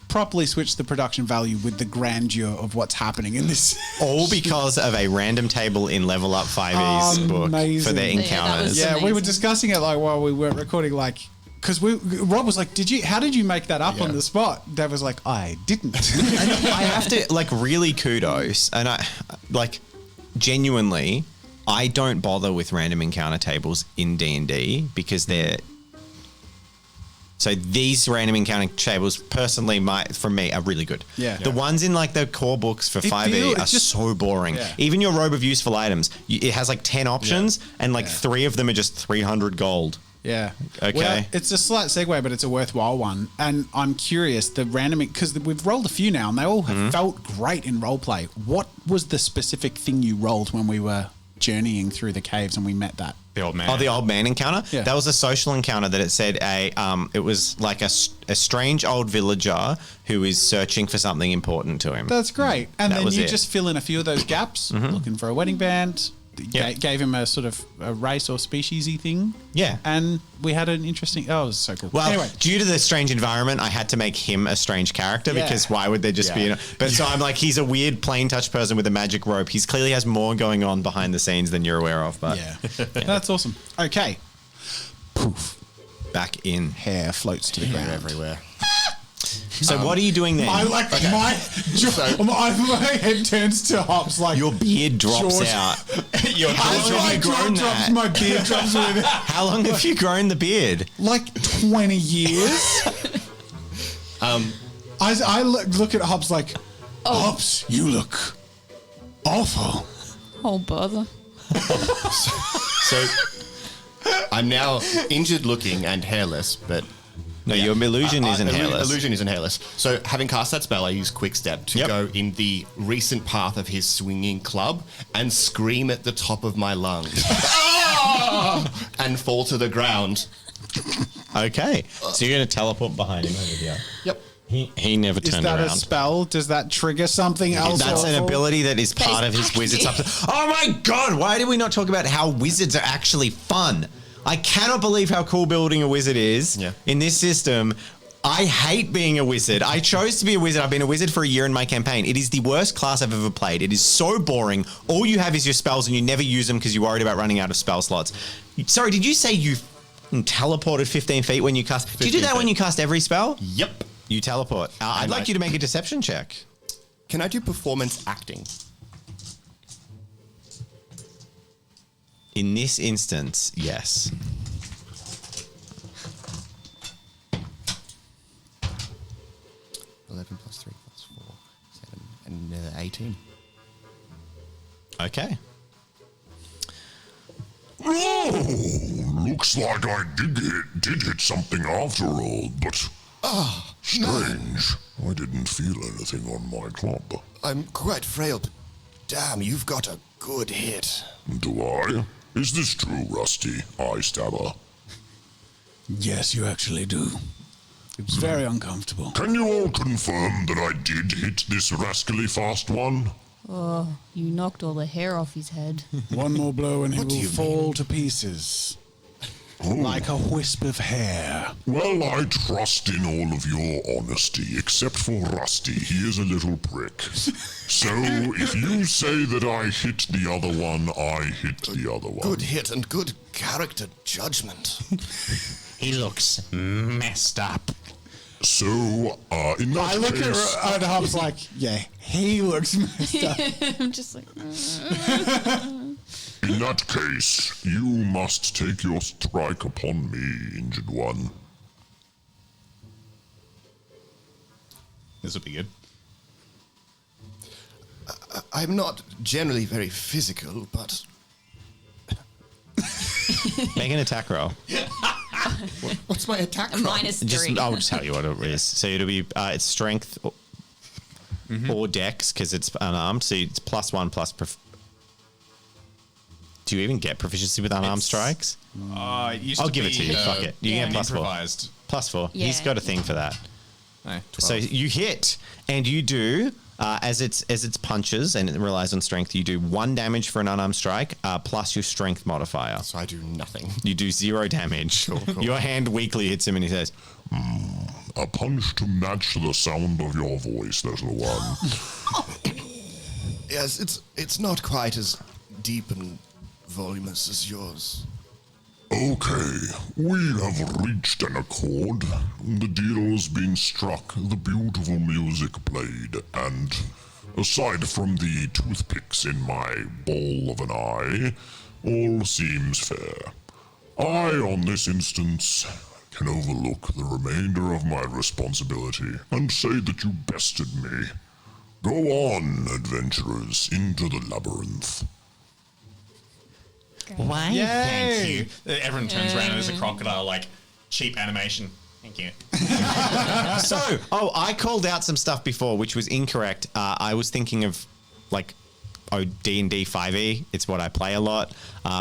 properly switch the production value with the grandeur of what's happening in this. All because of a random table in Level Up 5E's book for Amazing. their Yeah, that encounters. was- Yeah, we were amazing. discussing it like while we weren't recording, like, because Rob was like, how did you make that up on the spot? Dave was like, I didn't. I have to, like, really kudos. And I, like, genuinely, I don't bother with random encounter tables in D&D because they're... So these random encounter tables, personally, from me, are really good. Yeah. The ones in, like, the core books for 5e are it's just- so boring. Yeah. Even your robe of useful items, it has, like, 10 options, and, like, 3 of them are just 300 gold. Yeah. Okay. Well, it's a slight segue, but it's a worthwhile one. And I'm curious, the random, because we've rolled a few now and they all have felt great in roleplay. What was the specific thing you rolled when we were journeying through the caves and we met that? The old man. Oh, the old man encounter? Yeah. That was a social encounter that it said it was like a strange old villager who is searching for something important to him. That's great. And That then was you it. just fill in a few of those gaps, looking for a wedding band. Yeah. Gave him a sort of a race or species-y thing. Yeah. And we had an interesting... Oh, it was so cool. Well, anyway. due to the strange environment, I had to make him a strange character Yeah. because why would there just be... But so I'm like, he's a weird plain touch person with a magic rope. He's clearly has more going on behind the scenes than you're aware of. But Yeah. That's awesome. Okay. Poof. back in. Hair floats to the They're ground. everywhere. So what are you doing then? My head turns to Hops like Your beard drops George- out. Your As long have my you jaw grown drops, that? my beard drops with it. How long have you grown the beard? Like 20 years. I look at Hops like, Hops, you look awful. Oh, bother. So I'm now injured looking and hairless, but No, your illusion isn't hairless. Illusion isn't hairless. So having cast that spell, I use Quick Step to Yep. go in the recent path of his swinging club and scream at the top of my lungs and fall to the ground. Okay. So you're going to teleport behind him over here. Yep. He never Is turned that around. a spell? Does that trigger something else? That's an awful? ability that is part of his wizard's up. Oh my god! Why did we not talk about how wizards are actually fun? I cannot believe how cool building a wizard is Yeah. in this system. I hate being a wizard. I chose to be a wizard. I've been a wizard for a year in my campaign. It is the worst class I've ever played. It is so boring. All you have is your spells and you never use them because you're worried about running out of spell slots. Sorry, did you say you teleported 15 feet when you cast? Do you do 15 that when feet. you cast every spell? Yep. You teleport. I'd like you to make a deception check. Can I do performance acting? In this instance, yes. +11 +3 +4 7 and 18. Okay. Oh, looks like I did hit something after all, but strange. I didn't feel anything on my club. I'm quite frail, but damn, you've got a good hit. Do I? Is this true, Rusty? Eye stabber. Yes, you actually do. It was very uncomfortable. Can you all confirm that I did hit this rascally fast one? Oh, you knocked all the hair off his head. One more blow and he What do will you fall to pieces. Like a wisp of hair. Well, I trust in all of your honesty, except for Rusty. He is a little prick. So, if you say that I hit the other one, I hit the other one. Good hit and good character judgment. He looks messed up. So, in that I look case... at Hops like, yeah, he looks messed up. I'm just like, In that case, you must take your strike upon me, injured one. This would be good. I'm not generally very physical, but Make an attack roll. what's my attack a roll? -3. I'll just tell you what it is. So it'll be it's strength or dex because it's unarmed. So it's +1 plus. Do you even get proficiency with unarmed strikes? It used I'll to give it be, to you. Fuck it. You Yeah. get +4. improvised. +4. Yeah. He's got a thing for that. No, So you hit, and you do as it's punches, and it relies on strength. You do 1 damage for an unarmed strike, plus your strength modifier. So I do nothing. You do 0 damage. cool. Your hand weakly hits him, and he says, A punch to match the sound of your voice, little one. Yes, it's not quite as deep and voluminous as yours. Okay, we have reached an accord. The deal's been struck, the beautiful music played, and aside from the toothpicks in my ball of an eye, all seems fair. I, on this instance, can overlook the remainder of my responsibility and say that you bested me. Go on, adventurers, into the labyrinth. Why? Thank you. Everyone turns around and there's a crocodile, like, cheap animation. Thank you. I called out some stuff before, which was incorrect. I was thinking of, like, D&D 5e. It's what I play a lot.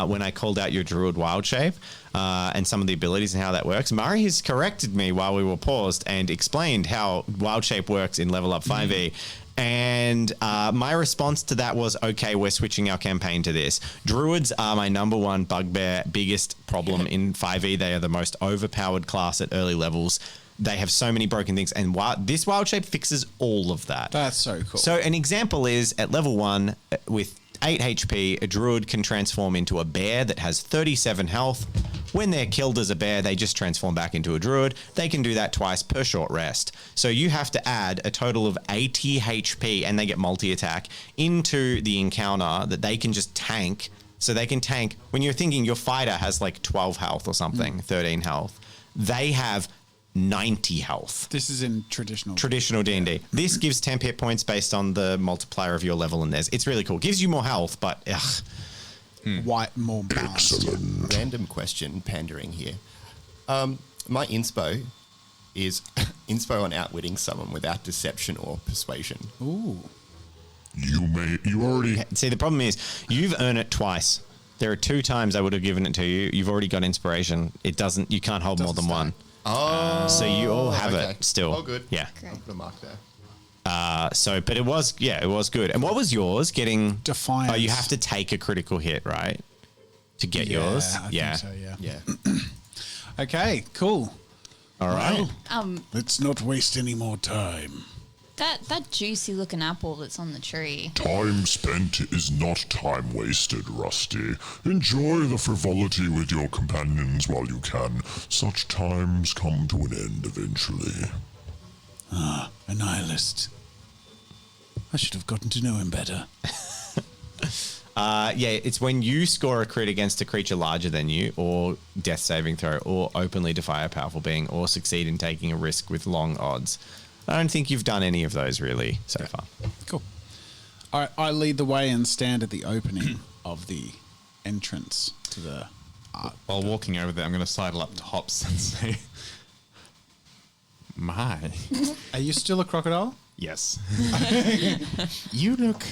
When I called out your Druid Wild Shape and some of the abilities and how that works, Murray has corrected me while we were paused and explained how Wild Shape works in Level Up 5e. And my response to that was, okay, we're switching our campaign to this. Druids are my number one bugbear, biggest problem in 5e. They are the most overpowered class at early levels. They have so many broken things, and this Wild Shape fixes all of that. That's so cool. So an example is at level 1 with 8 HP, a druid can transform into a bear that has 37 health. When they're killed as a bear, they just transform back into a druid. They can do that twice per short rest. So you have to add a total of 80 HP, and they get multi-attack, into the encounter that they can just tank. So they can tank, when you're thinking your fighter has like 12 health or something, 13 health, they have 90 health. This is in traditional D&D. This gives 10 hit points based on the multiplier of your level and theirs. It's really cool. Gives you more health, but white, more balanced. Excellent. Random question, pandering here. My inspo is inspo on outwitting someone without deception or persuasion. Ooh. You already... see, the problem is you've earned it twice. There are 2 times I would have given it to you. You've already got inspiration. You can't hold more than one. Oh, So you all have it still. Oh, good. Yeah. I'll put a mark there. But it was good. And what was yours? Getting Defiance. Oh, you have to take a critical hit, right? To get yours. I think so, yeah. Yeah. Okay, cool. All right. Let's not waste any more time. That juicy looking apple that's on the tree. Time spent is not time wasted, Rusty. Enjoy the frivolity with your companions while you can. Such times come to an end eventually. A nihilist. I should have gotten to know him better. It's when you score a crit against a creature larger than you, or death saving throw, or openly defy a powerful being, or succeed in taking a risk with long odds. I don't think you've done any of those really so far. Cool. All right, I lead the way and stand at the opening of the entrance to the... While walking over there, I'm going to sidle up to Hops and say, "My, Are you still a crocodile? yes, you look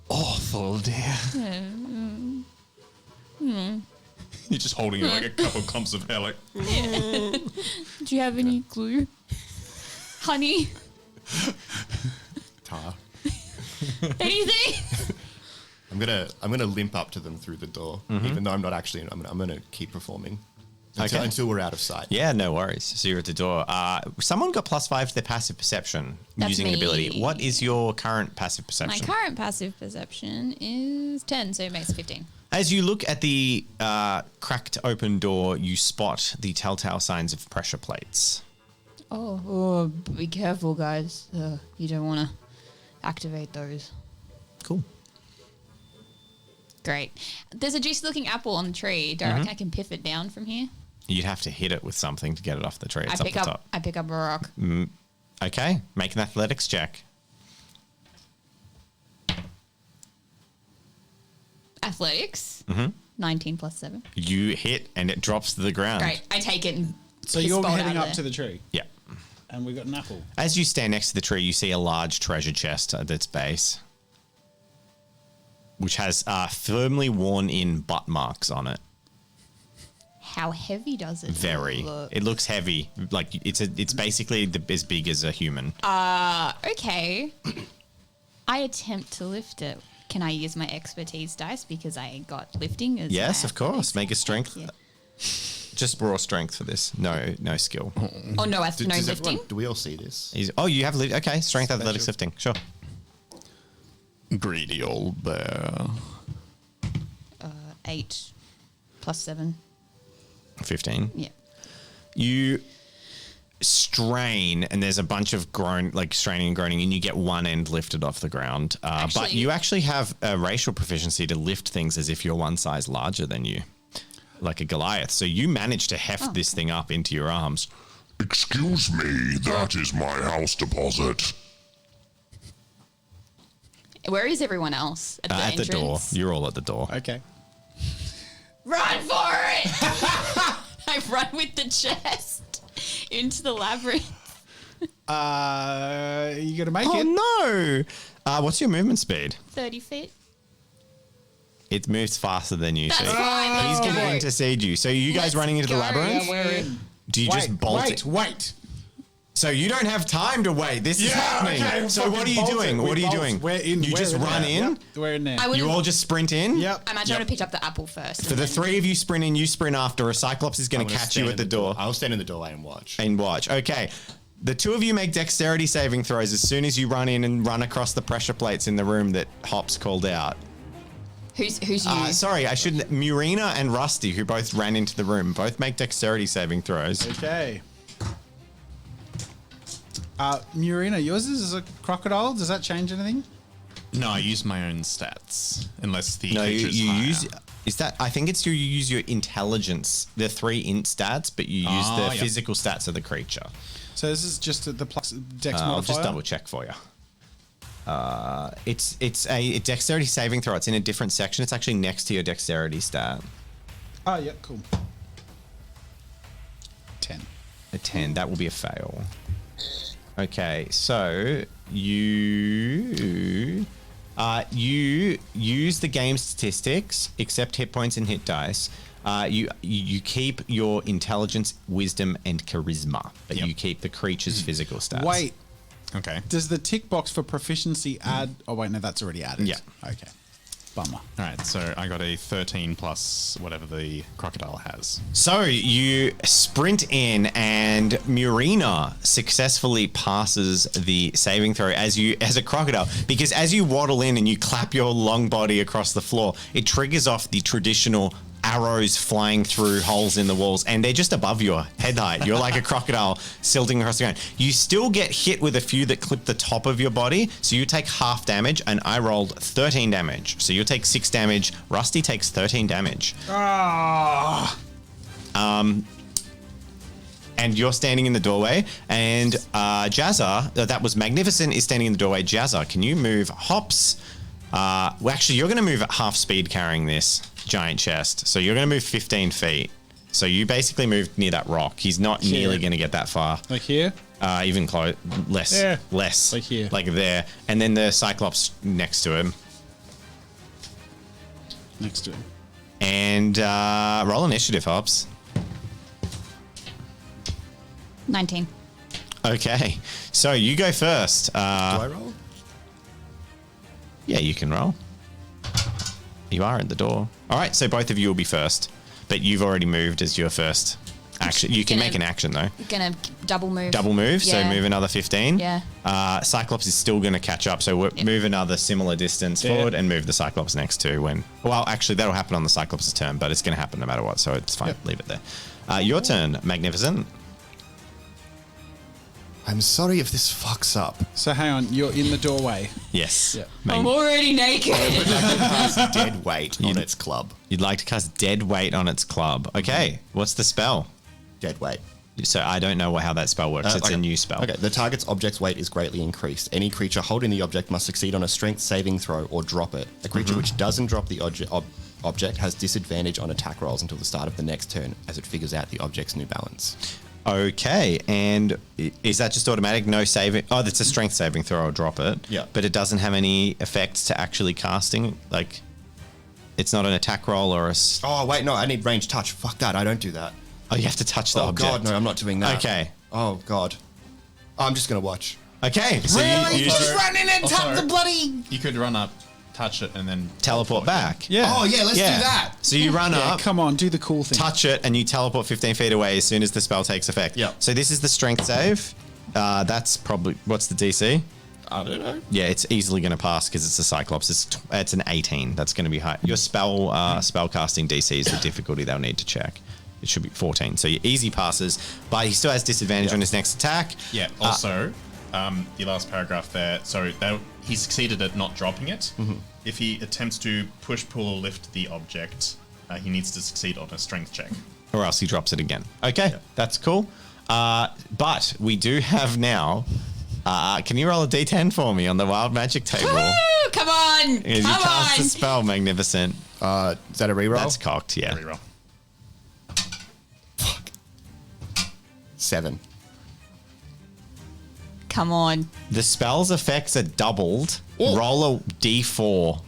awful, dear." You're just holding it like a couple of clumps of hair, like, Do you have any glue? Honey? Tar. Anything? I'm gonna limp up to them through the door, even though I'm not actually. I'm gonna keep performing until we're out of sight. Yeah, no worries. So you're at the door. Someone got +5 to their passive perception That's using an me. ability. What is your current passive My perception? current passive perception is 10, so it makes 15. As you look at the cracked open door, you spot the telltale signs of pressure plates. Oh, be careful, guys. You don't want to activate those. Cool. Great. There's a juicy looking apple on the tree. Do I reckon I can piff it down from here? You'd have to hit it with something to get it off the tree. It's I up the top. pick up a rock. Okay, make an athletics check. Athletics. 19 plus 7. You hit and it drops to the ground. Great. I take it and So piss you're bolt heading out up of to there. the tree, Yeah. and we got an apple. As you stand next to the tree, you see a large treasure chest at its base, which has firmly worn-in butt marks on it. How heavy does it Very. look? It looks heavy. Like it's basically as big as a human. Okay. I attempt to lift it. Can I use my expertise dice because I got lifting? As Yes, my of course. athletics? Make a strength. Thank Just raw strength for this. No skill. you. Oh no, no Does lifting. everyone, do we all see this? You have okay. Strength, Special. athletics, lifting. Sure. greedy old bear. 8 plus 7. 15. Yeah. You strain, and there's a bunch of straining and groaning, and you get one end lifted off the ground. But Actually- you actually have a racial proficiency to lift things as if you're one size larger than you, like a Goliath. So you manage to heft this thing up into your arms. Excuse me, that is my house deposit. Where is everyone else? At the At the entrance? door. You're all at the door. Okay. I run with the chest into the labyrinth. You gonna make it? Oh no! What's your movement speed? 30 feet. It moves faster than you. That's see. fine. He's going to intercede you. So you guys Let's running into the go. labyrinth? We're in. Do you just bolt it? Wait. So you don't have time to wait. This is happening. okay, so what are you doing? What are you doing? We're in. You we're just in run there. in. Yep, we're in there. I would You all just sprint in. Yep. I imagine I would have picked up the apple first. For the three of you sprint in, you sprint after. A cyclops is going to catch you at the door I'll stand in the doorway and watch. and watch. Okay. The two of you make dexterity saving throws as soon as you run in and run across the pressure plates in the room that Hops called out. Who's you? Sorry, I shouldn't. Murina and Rusty, who both ran into the room, both make dexterity saving throws. Okay. Murina, yours is a crocodile. Does that change anything? No, I use my own stats unless the No, creature's you higher. use. Is that? I think it's you use your intelligence. The 3 int stats, but you use the yep. physical stats of the creature. So this is just the plus dex I'll modifier. just double check for you. It's a dexterity saving throw. It's in a different section. It's actually next to your dexterity stat. Oh, yeah, cool. 10. A 10. That will be a fail. Okay, so you use the game statistics, except hit points and hit dice. You keep your intelligence, wisdom, and charisma, but Yep. you keep the creature's physical stats. Wait, Okay. does the tick box for proficiency add... Oh, wait, no, that's already added. Yeah. Okay. Bummer. All right, so I got a 13 plus whatever the crocodile has. So you sprint in, and Murina successfully passes the saving throw as a crocodile, because as you waddle in and you clap your long body across the floor, it triggers off the traditional arrows flying through holes in the walls, and they're just above your head height. You're like a crocodile silting across the ground. You still get hit with a few that clip the top of your body, so you take half damage, and I rolled 13 damage. So you'll take 6 damage. Rusty takes 13 damage. And you're standing in the doorway, and Jazza, that was Magnificent, is standing in the doorway. Jazza, can you move Hops? Well, actually, you're going to move at half speed carrying this giant chest. So you're going to move 15 feet. So you basically moved near that rock. He's not nearly going to get that far. Like here? Even close. Less. Yeah. Less. Like here. Like there. And then the Cyclops next to him. Next to him. And roll initiative, Hops. 19. Okay. So you go first. Do I roll? Yeah, you can roll. You are at the door. All right, so both of you will be first, but you've already moved as your first action. You can Gonna- make an action, though. Gonna double move. Double move, so Yeah. move another 15. Yeah. Cyclops is still going to catch up, so move another similar distance forward and move the Cyclops next to when... Well, actually, that'll happen on the Cyclops' turn, but it's going to happen no matter what, so it's fine. Leave it there. Your turn, Magnificent. I'm sorry if this fucks up. So hang on, you're in the doorway. Yes. Yeah. I'm already naked. Cast dead weight on its club. You'd like to cast Dead Weight on its club. Okay, what's the spell? Dead weight. So I don't know how that spell works. It's okay. a new spell. Okay, the target's object's weight is greatly increased. Any creature holding the object must succeed on a strength saving throw or drop it. A creature which doesn't drop the object has disadvantage on attack rolls until the start of the next turn as it figures out the object's new balance. Okay, and is that just automatic? No saving? Oh, that's a strength saving throw or drop it. Yeah. But it doesn't have any effects to actually casting? Like, it's not an attack roll or a... Oh, wait, no, I need range touch. Fuck that, I don't do that. Oh, you have to touch the Oh, object. God, no, I'm not doing that. Okay. Oh, God. I'm just going to watch. Okay, so you just run in and tap the bloody... You could run up, touch it, and then... teleport back. Yeah. Oh, yeah, let's do that. So you run Yeah, up, come on, do the cool thing. touch it, and you teleport 15 feet away as soon as the spell takes effect. Yeah. So this is the strength save. That's probably... What's the DC? I don't know. Yeah, it's easily going to pass because it's a Cyclops. It's an 18. That's going to be high. Your spell casting DC is the difficulty they'll need to check. It should be 14. So your easy passes, but he still has disadvantage on his next attack. Yeah, also, the last paragraph there, so he succeeded at not dropping it. If he attempts to push, pull, or lift the object, he needs to succeed on a strength check. Or else he drops it again. Okay, that's cool. But we do have now... can you roll a d10 for me on the wild magic table? Woo! Come on! As you Come cast on! the spell, Magnificent. Is that a reroll? That's cocked, yeah. Reroll. 7. Come on. The spell's effects are doubled. Roll a d4.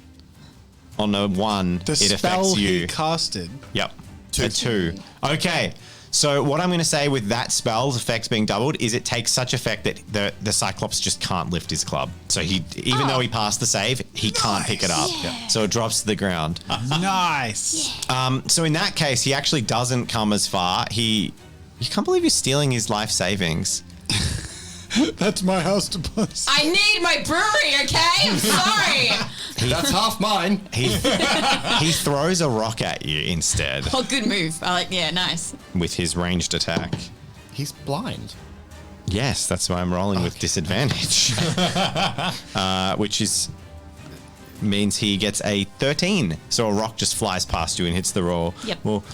On a 1, The it spell affects he you. casted. Yep. A 2. Okay. So what I'm going to say with that spell's effects being doubled is it takes such effect that the Cyclops just can't lift his club. So even though he passed the save, he can't pick it up. Yeah. So it drops to the ground. Nice. So in that case, he actually doesn't come as far. You can't believe you're stealing his life savings. That's my house deposit. I need my brewery, okay? I'm sorry. That's half mine. He throws a rock at you instead Oh, good move. Yeah, nice. with his ranged attack. He's blind. Yes, that's why I'm rolling with disadvantage. Which means he gets a 13. So a rock just flies past you and hits the roll. Yep. Well,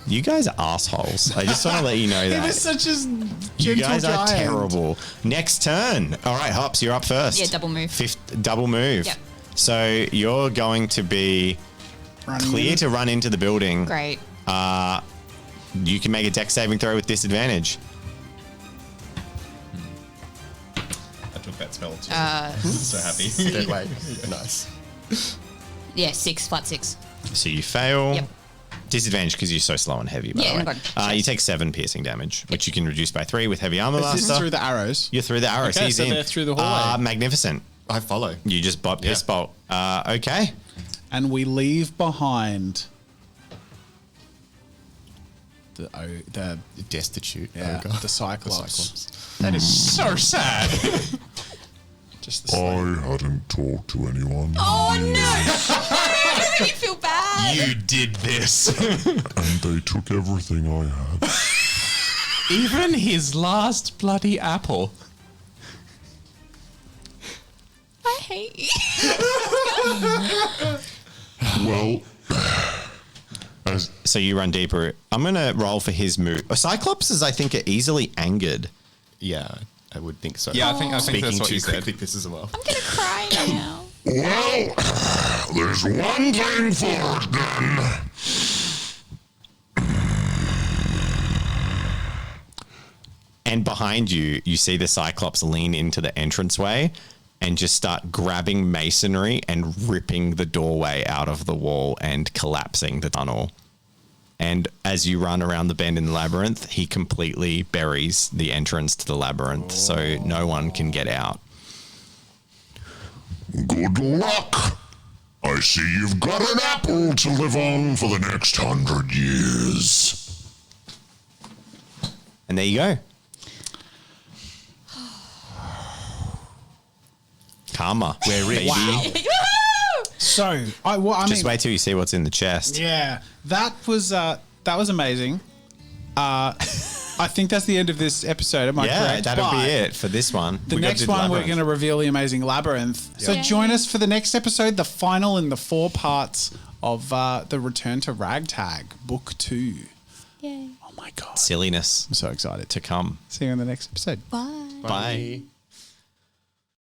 you guys are assholes. I just want to let you know He was that. such a You gentle guys are giant. terrible. Next turn. All right, Hops, you're up first. Yeah, double move. Double move. Yep. So you're going to be Running clear in. to run into the building. Great. You can make a dex saving throw with disadvantage. I took that spell too. So happy. Dead weight. Nice. Yeah, 6, flat 6. So you fail. Yep. Disadvantage because you're so slow and heavy, by Yeah, the way. no God. You take 7 piercing damage, which you can reduce by 3 with heavy armor Is this master. through the arrows? You're through the arrows. Okay, He's so in. they're through the hallway. Magnificent. I follow. You just piss bolt. Okay. And we leave behind the Destitute. yeah, ogre. the Cyclops. That is so sad. Just the slave. I hadn't talked to anyone. Oh, no. You feel bad. You did this. And they took everything I had. Even his last bloody apple. I hate you. Well, as So you run deeper. I'm going to roll for his move. Cyclopses, I think, are easily angered. Yeah, I would think so. Yeah, I think Speaking that's what too you said. quickly pisses him off. I'm going to cry now. well, there's one thing for it then. And behind you, you see the Cyclops lean into the entranceway and just start grabbing masonry and ripping the doorway out of the wall and collapsing the tunnel. And as you run around the bend in the labyrinth, he completely buries the entrance to the labyrinth, so no one can get out. Good luck. I see you've got an apple to live on for the next 100 years. And there you go. Karma. We're ready. So I Just mean, wait till you see what's in the chest. yeah, that was amazing. I think that's the end of this episode. Am I Yeah, correct? that'll be But it for this one. The We gotta next do the one, we're labyrinth. going to reveal the amazing labyrinth. So Yeah. join us for the next episode, the final in the 4 parts of the Return to Ragtag, Book 2. Yay. Oh my god! Silliness I'm so excited to come. See you in the next episode. Bye. Bye.